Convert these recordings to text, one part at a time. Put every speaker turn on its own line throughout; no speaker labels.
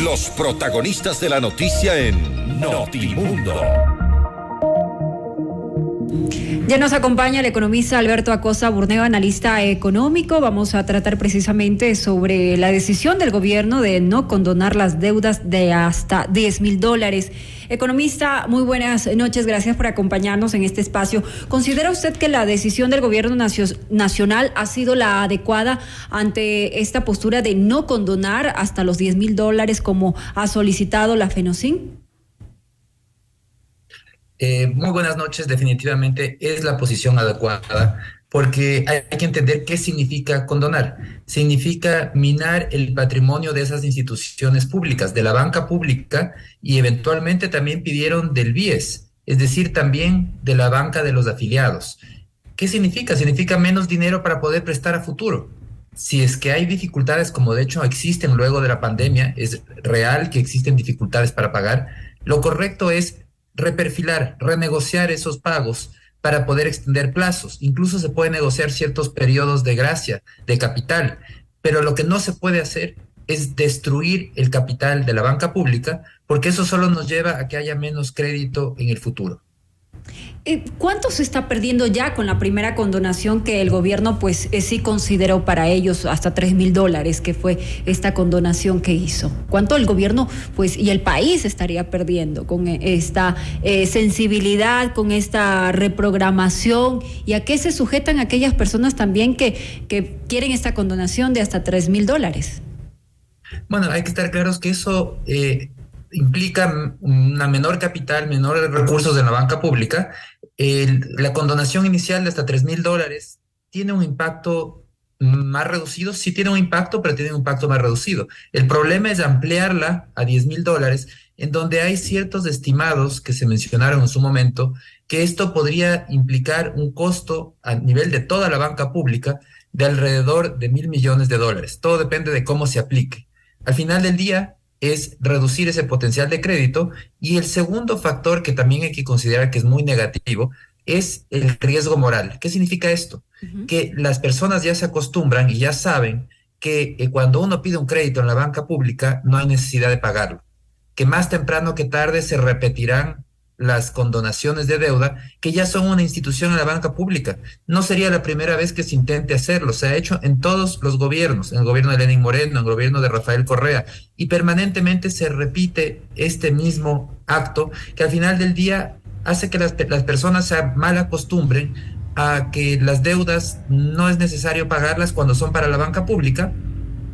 Los protagonistas de la noticia en Notimundo.
Ya nos acompaña el economista Alberto Acosta Burneo, analista económico. Vamos a tratar precisamente sobre la decisión del gobierno de no condonar las deudas de hasta $10,000. Economista, muy buenas noches, gracias por acompañarnos en este espacio. ¿Considera usted que la decisión del gobierno nacional ha sido la adecuada ante esta postura de no condonar hasta los $10,000 como ha solicitado la FENOCIN?
Muy buenas noches, definitivamente es la posición adecuada, porque hay que entender qué significa condonar. Significa minar el patrimonio de esas instituciones públicas, de la banca pública, y eventualmente también pidieron del BIES, es decir, también de la banca de los afiliados. ¿Qué significa? Significa menos dinero para poder prestar a futuro. Si es que hay dificultades, como de hecho existen luego de la pandemia, es real que existen dificultades para pagar, lo correcto es reperfilar, renegociar esos pagos para poder extender plazos. Incluso se puede negociar ciertos periodos de gracia, de capital, pero lo que no se puede hacer es destruir el capital de la banca pública, porque eso solo nos lleva a que haya menos crédito en el futuro.
¿Cuánto se está perdiendo ya con la primera condonación que el gobierno sí consideró para ellos hasta $3,000, que fue esta condonación que hizo? ¿Cuánto el gobierno y el país estaría perdiendo con esta sensibilidad, con esta reprogramación? ¿Y a qué se sujetan aquellas personas también que quieren esta condonación de hasta $3,000?
Bueno, hay que estar claros que eso implica una menor capital, menores recursos en la banca pública. La condonación inicial de hasta $3,000 tiene un impacto más reducido. Sí tiene un impacto, pero tiene un impacto más reducido. El problema es ampliarla a $10,000, en donde hay ciertos estimados que se mencionaron en su momento, que esto podría implicar un costo a nivel de toda la banca pública de alrededor de $1,000 millones. Todo depende de cómo se aplique. Al final del día, es reducir ese potencial de crédito. Y el segundo factor que también hay que considerar que es muy negativo es el riesgo moral. ¿Qué significa esto? Que las personas ya se acostumbran y ya saben que cuando uno pide un crédito en la banca pública no hay necesidad de pagarlo, que más temprano que tarde se repetirán las condonaciones de deuda, que ya son una institución en la banca pública. No sería la primera vez que se intente hacerlo, se ha hecho en todos los gobiernos, en el gobierno de Lenín Moreno, en el gobierno de Rafael Correa, y permanentemente se repite este mismo acto que al final del día hace que las personas se mal acostumbren a que las deudas no es necesario pagarlas cuando son para la banca pública,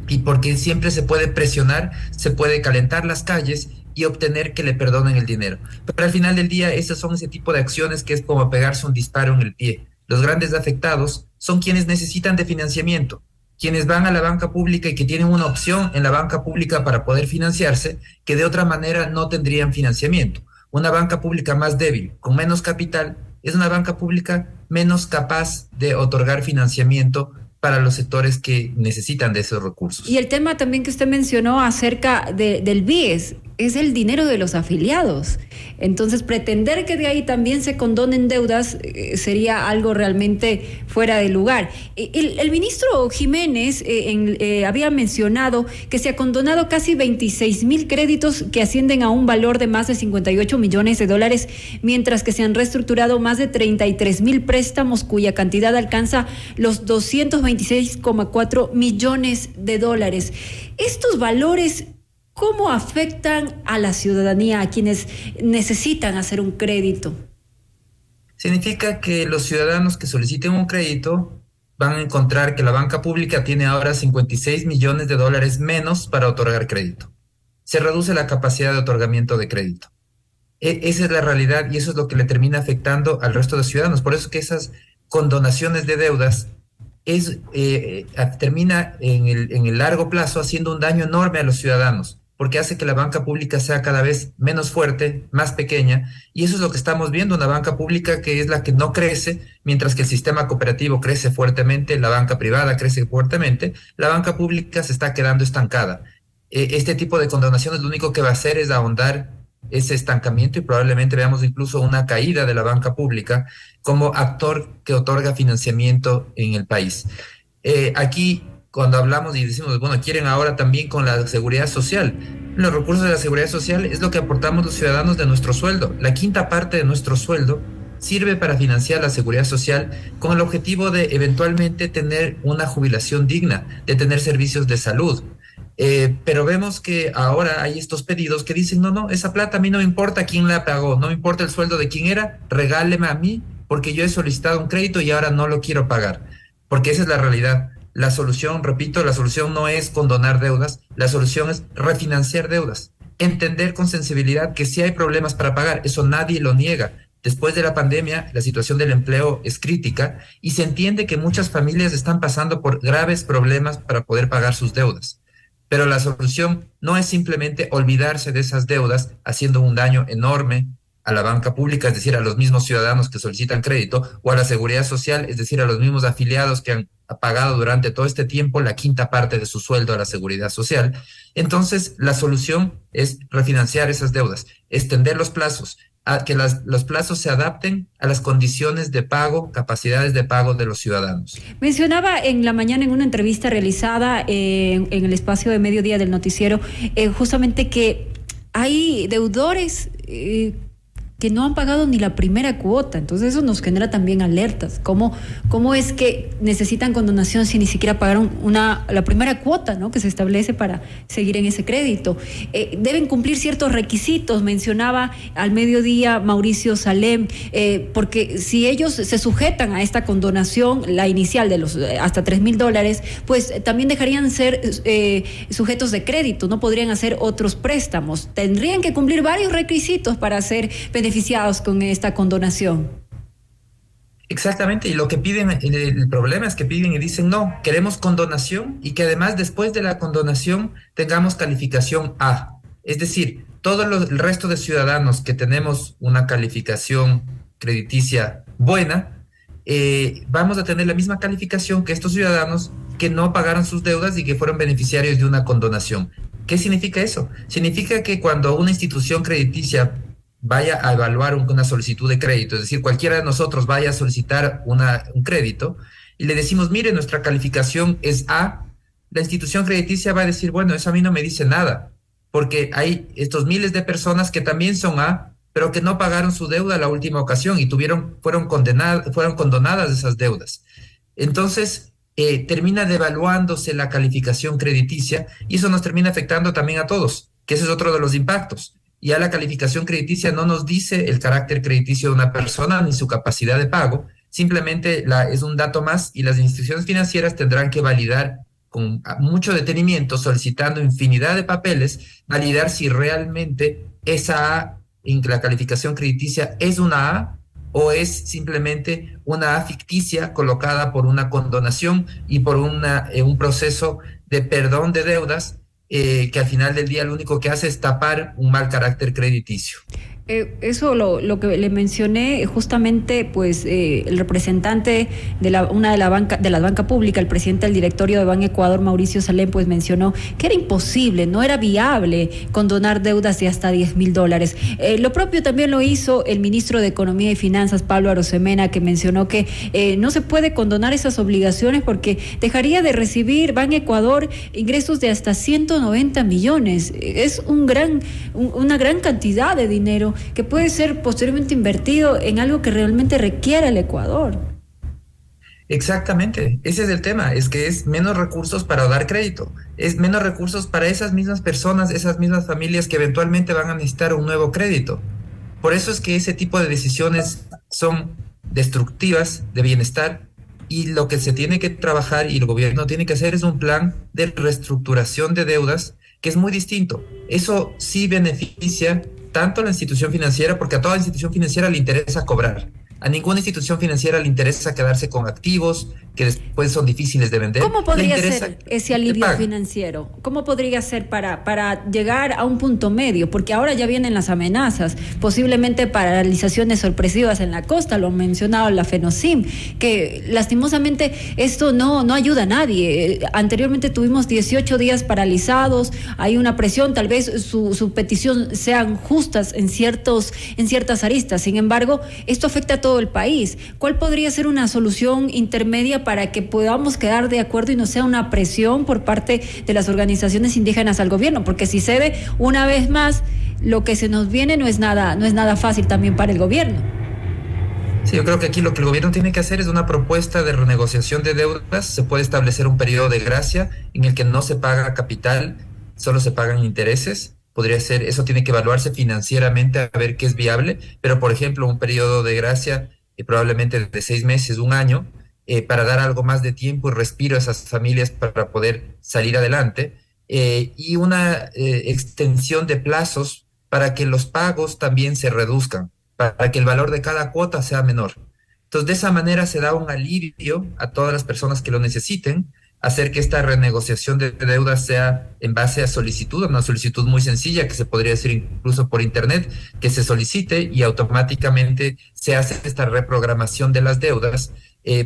y porque siempre se puede presionar, se puede calentar las calles y obtener que le perdonen el dinero. Pero al final del día, esos son ese tipo de acciones que es como pegarse un disparo en el pie. Los grandes afectados son quienes necesitan de financiamiento, quienes van a la banca pública y que tienen una opción en la banca pública para poder financiarse, que de otra manera no tendrían financiamiento. Una banca pública más débil, con menos capital, es una banca pública menos capaz de otorgar financiamiento para los sectores que necesitan de esos recursos.
Y el tema también que usted mencionó acerca del BIES, es el dinero de los afiliados. Entonces, pretender que de ahí también se condonen deudas sería algo realmente fuera de lugar. El ministro Jiménez había mencionado que se ha condonado casi 26,000 créditos que ascienden a un valor de más de $58 millones, mientras que se han reestructurado más de 33,000 préstamos cuya cantidad alcanza los $226,4 millones. Estos valores, ¿cómo afectan a la ciudadanía, a quienes necesitan hacer un crédito?
Significa que los ciudadanos que soliciten un crédito van a encontrar que la banca pública tiene ahora $56 millones menos para otorgar crédito. Se reduce la capacidad de otorgamiento de crédito. Esa es la realidad y eso es lo que le termina afectando al resto de los ciudadanos. Por eso que esas condonaciones de deudas termina en el largo plazo haciendo un daño enorme a los ciudadanos, porque hace que la banca pública sea cada vez menos fuerte, más pequeña, y eso es lo que estamos viendo, una banca pública que es la que no crece, mientras que el sistema cooperativo crece fuertemente, la banca privada crece fuertemente, la banca pública se está quedando estancada. Este tipo de condonaciones lo único que va a hacer es ahondar ese estancamiento y probablemente veamos incluso una caída de la banca pública como actor que otorga financiamiento en el país. Aquí, cuando hablamos y decimos, bueno, quieren ahora también con la seguridad social. Los recursos de la seguridad social es lo que aportamos los ciudadanos de nuestro sueldo. La quinta parte de nuestro sueldo sirve para financiar la seguridad social con el objetivo de eventualmente tener una jubilación digna, de tener servicios de salud. Pero vemos que ahora hay estos pedidos que dicen, no, esa plata a mí no me importa quién la pagó, no me importa el sueldo de quién era, regáleme a mí porque yo he solicitado un crédito y ahora no lo quiero pagar. Porque esa es la realidad. La solución, repito, la solución no es condonar deudas, la solución es refinanciar deudas. Entender con sensibilidad que sí hay problemas para pagar, eso nadie lo niega. Después de la pandemia, la situación del empleo es crítica y se entiende que muchas familias están pasando por graves problemas para poder pagar sus deudas. Pero la solución no es simplemente olvidarse de esas deudas haciendo un daño enorme a la banca pública, es decir, a los mismos ciudadanos que solicitan crédito, o a la seguridad social, es decir, a los mismos afiliados que han pagado durante todo este tiempo la quinta parte de su sueldo a la seguridad social. Entonces, la solución es refinanciar esas deudas, extender los plazos, a que los plazos se adapten a las condiciones de pago, capacidades de pago de los ciudadanos.
Mencionaba en la mañana en una entrevista realizada en el espacio de mediodía del noticiero, justamente que hay deudores que no han pagado ni la primera cuota. Entonces eso nos genera también alertas. ¿Cómo es que necesitan condonación si ni siquiera pagaron la primera cuota, ¿no?, que se establece para seguir en ese crédito? Deben cumplir ciertos requisitos, mencionaba al mediodía Mauricio Salem, porque si ellos se sujetan a esta condonación, la inicial de los hasta $3,000, pues también dejarían ser sujetos de crédito, no podrían hacer otros préstamos. Tendrían que cumplir varios requisitos para ser beneficiados con esta condonación.
Exactamente, y lo que piden, el problema es que piden y dicen, no, queremos condonación y que además después de la condonación tengamos calificación A. Es decir, el resto de ciudadanos que tenemos una calificación crediticia buena, vamos a tener la misma calificación que estos ciudadanos que no pagaron sus deudas y que fueron beneficiarios de una condonación. ¿Qué significa eso? Significa que cuando una institución crediticia vaya a evaluar una solicitud de crédito, es decir, cualquiera de nosotros vaya a solicitar un crédito y le decimos, mire, nuestra calificación es A, la institución crediticia va a decir, bueno, eso a mí no me dice nada, porque hay estos miles de personas que también son A, pero que no pagaron su deuda la última ocasión y fueron condonadas esas deudas. Entonces, termina devaluándose la calificación crediticia y eso nos termina afectando también a todos, que ese es otro de los impactos. Ya la calificación crediticia no nos dice el carácter crediticio de una persona ni su capacidad de pago, simplemente es un dato más y las instituciones financieras tendrán que validar con mucho detenimiento, solicitando infinidad de papeles, validar si realmente esa A en la calificación crediticia es una A o es simplemente una A ficticia colocada por una condonación y por un proceso de perdón de deudas, que al final del día lo único que hace es tapar un mal carácter crediticio.
Eso lo que le mencioné justamente, pues el representante de la banca pública, el presidente del directorio de Ban Ecuador, Mauricio Salem, pues mencionó que era imposible, no era viable condonar deudas de hasta $10,000. Lo propio también lo hizo el ministro de Economía y Finanzas, Pablo Arosemena, que mencionó que no se puede condonar esas obligaciones porque dejaría de recibir Ban Ecuador ingresos de hasta 190 millones. Es una gran cantidad de dinero que puede ser posteriormente invertido en algo que realmente requiera el Ecuador.
Exactamente, ese es el tema, es que es menos recursos para dar crédito, es menos recursos para esas mismas personas, esas mismas familias que eventualmente van a necesitar un nuevo crédito. Por eso es que ese tipo de decisiones son destructivas de bienestar y lo que se tiene que trabajar y el gobierno tiene que hacer es un plan de reestructuración de deudas que es muy distinto. Eso sí beneficia tanto a la institución financiera, porque a toda institución financiera le interesa cobrar. A ninguna institución financiera le interesa quedarse con activos que después son difíciles de vender.
¿Cómo podría ser ese alivio financiero? ¿Cómo podría ser para llegar a un punto medio? Porque ahora ya vienen las amenazas, posiblemente paralizaciones sorpresivas en la costa, lo han mencionado la FENOCIM, que lastimosamente esto no ayuda a nadie. Anteriormente tuvimos 18 días paralizados, hay una presión, tal vez su petición sean justas en ciertas aristas. Sin embargo, esto afecta a todo el país. ¿Cuál podría ser una solución intermedia para que podamos quedar de acuerdo y no sea una presión por parte de las organizaciones indígenas al gobierno? Porque si cede una vez más, lo que se nos viene no es nada fácil también para el gobierno.
Sí, yo creo que aquí lo que el gobierno tiene que hacer es una propuesta de renegociación de deudas. Se puede establecer un periodo de gracia en el que no se paga capital, solo se pagan intereses. Podría ser, eso tiene que evaluarse financieramente a ver qué es viable, pero por ejemplo un periodo de gracia probablemente de 6 meses, un año, para dar algo más de tiempo y respiro a esas familias para poder salir adelante, y una extensión de plazos para que los pagos también se reduzcan, para que el valor de cada cuota sea menor. Entonces, de esa manera se da un alivio a todas las personas que lo necesiten, hacer que esta renegociación de deudas sea en base a solicitud, una solicitud muy sencilla que se podría hacer incluso por internet, que se solicite y automáticamente se hace esta reprogramación de las deudas,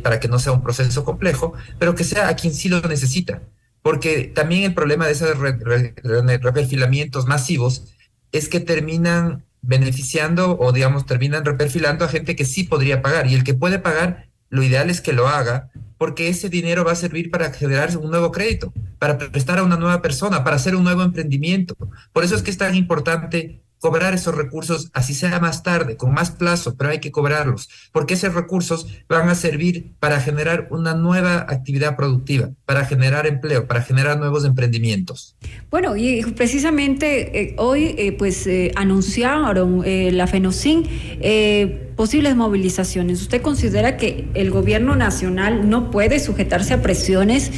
para que no sea un proceso complejo, pero que sea a quien sí lo necesita. Porque también el problema de esos reperfilamientos masivos es que terminan beneficiando o digamos terminan reperfilando a gente que sí podría pagar, y el que puede pagar, lo ideal es que lo haga, porque ese dinero va a servir para generar un nuevo crédito, para prestar a una nueva persona, para hacer un nuevo emprendimiento. Por eso es que es tan importante cobrar esos recursos, así sea más tarde, con más plazo, pero hay que cobrarlos, porque esos recursos van a servir para generar una nueva actividad productiva, para generar empleo, para generar nuevos emprendimientos.
Bueno, y precisamente hoy anunciaron la FENOCIN posibles movilizaciones. ¿Usted considera que el gobierno nacional no puede sujetarse a presiones?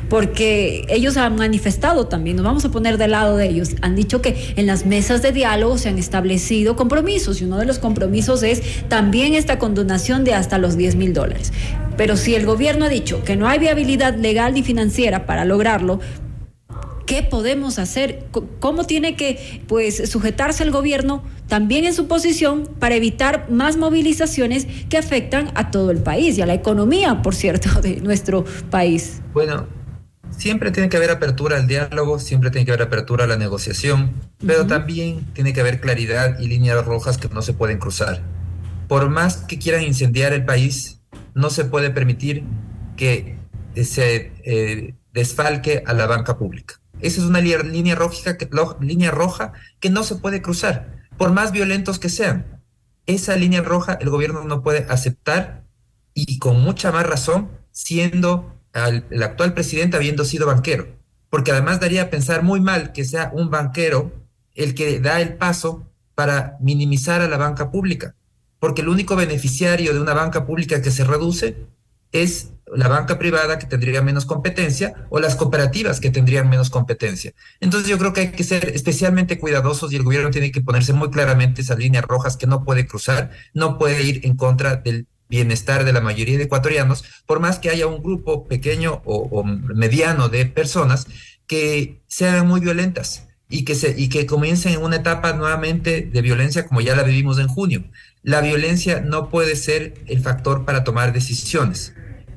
Porque ellos han manifestado también, nos vamos a poner del lado de ellos, han dicho que en las mesas de diálogo se han establecido compromisos, y uno de los compromisos es también esta condonación de hasta los $10,000. Pero si el gobierno ha dicho que no hay viabilidad legal ni financiera para lograrlo, ¿qué podemos hacer? ¿Cómo tiene que sujetarse el gobierno también en su posición para evitar más movilizaciones que afectan a todo el país y a la economía, por cierto, de nuestro país?
Bueno, siempre tiene que haber apertura al diálogo, siempre tiene que haber apertura a la negociación, pero también tiene que haber claridad y líneas rojas que no se pueden cruzar. Por más que quieran incendiar el país, no se puede permitir que se desfalque a la banca pública. Esa es una línea roja que no se puede cruzar, por más violentos que sean. Esa línea roja el gobierno no puede aceptar, y con mucha más razón, siendo el actual presidente habiendo sido banquero, porque además daría a pensar muy mal que sea un banquero el que da el paso para minimizar a la banca pública, porque el único beneficiario de una banca pública que se reduce es la banca privada, que tendría menos competencia, o las cooperativas, que tendrían menos competencia. Entonces yo creo que hay que ser especialmente cuidadosos, y el gobierno tiene que ponerse muy claramente esas líneas rojas que no puede cruzar, no puede ir en contra del bienestar de la mayoría de ecuatorianos, por más que haya un grupo pequeño o mediano de personas que sean muy violentas y que comiencen en una etapa nuevamente de violencia como ya la vivimos en junio. La violencia no puede ser el factor para tomar decisiones.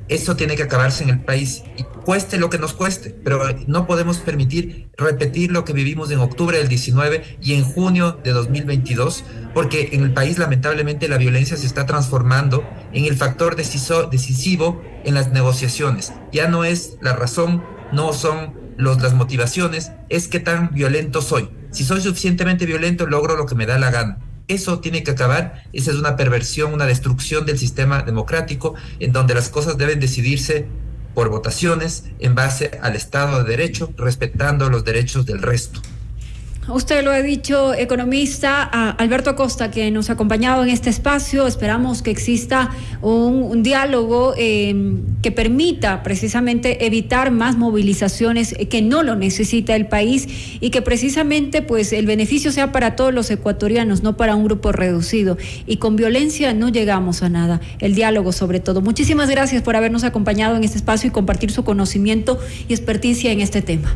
Eso tiene que acabarse en el país, y cueste lo que nos cueste, pero no podemos permitir repetir lo que vivimos en octubre del 19 y en junio de 2022, porque en el país lamentablemente la violencia se está transformando en el factor decisivo en las negociaciones. Ya no es la razón, no son las motivaciones, es qué tan violento soy. Si soy suficientemente violento, logro lo que me da la gana. Eso tiene que acabar. Esa es una perversión, una destrucción del sistema democrático, en donde las cosas deben decidirse por votaciones en base al Estado de Derecho, respetando los derechos del resto.
Usted lo ha dicho, economista Alberto Acosta, que nos ha acompañado en este espacio. Esperamos que exista un diálogo que permita precisamente evitar más movilizaciones, que no lo necesita el país, y que precisamente el beneficio sea para todos los ecuatorianos, no para un grupo reducido. Y con violencia no llegamos a nada. El diálogo sobre todo. Muchísimas gracias por habernos acompañado en este espacio y compartir su conocimiento y experticia en este tema.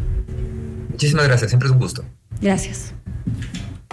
Muchísimas gracias, siempre es un gusto.
Gracias.